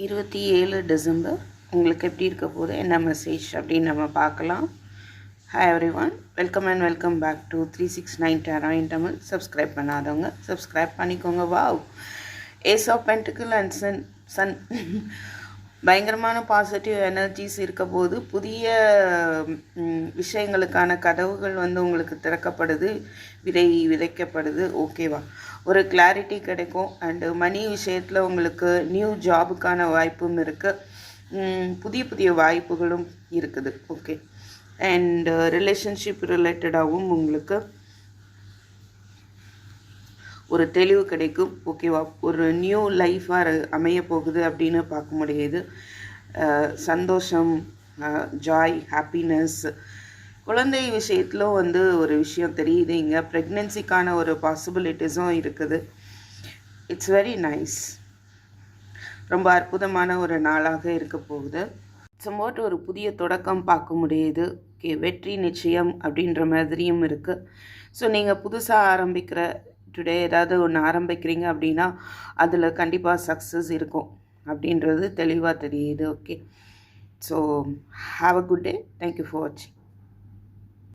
27 December உங்களுக்கு எப்படி இருக்க போகுது, என்ன மெசேஜ் அப்படின்னு நம்ம பார்க்கலாம். Hi everyone, welcome back to 369 tarot in Tamil. Subscribe பண்ணாதவங்க சப்ஸ்கிரைப் பண்ணிக்கோங்க. Wow, ace of pentacles and sun பயங்கரமான பாசிட்டிவ் எனர்ஜிஸ் இருக்க போது புதிய விஷயங்களுக்கான கதவுகள் உங்களுக்கு திறக்கப்படுது, விதைக்கப்படுது. ஓகேவா, ஒரு கிளாரிட்டி கிடைக்கும். அண்டு மணி விஷயத்தில் உங்களுக்கு நியூ ஜாபுக்கான வாய்ப்பும் இருக்குது, புதிய வாய்ப்புகளும் இருக்குது. ஓகே, அண்டு ரிலேஷன்ஷிப் ரிலேட்டடாகவும் உங்களுக்கு ஒரு தெளிவு கிடைக்கும். ஓகேவா, ஒரு நியூ லைஃபாக அமைய போகுது அப்படின்னு பார்க்க முடியுது. சந்தோஷம், ஜாய், ஹாப்பினஸ். குழந்தை விஷயத்திலும் ஒரு விஷயம் தெரியுது. இங்கே ப்ரெக்னென்சிக்கான ஒரு பாசிபிலிட்டிஸும் இருக்குது. It's very nice. ரொம்ப அற்புதமான ஒரு நாளாக இருக்க போகுது. சம்போட்டு ஒரு புதிய தொடக்கம் பார்க்க முடியுது. ஓகே, வெற்றி நிச்சயம் அப்படின்ற மாதிரியும் இருக்குது. ஸோ நீங்கள் புதுசாக ஆரம்பிக்கிற டுடே ஏதாவது ஒன்று ஆரம்பிக்கிறீங்க அப்படின்னா அதில் கண்டிப்பாக சக்ஸஸ் இருக்கும் அப்படின்றது தெளிவாக தெரியுது. Okay, so have a good day. Thank you for வாட்சிங்.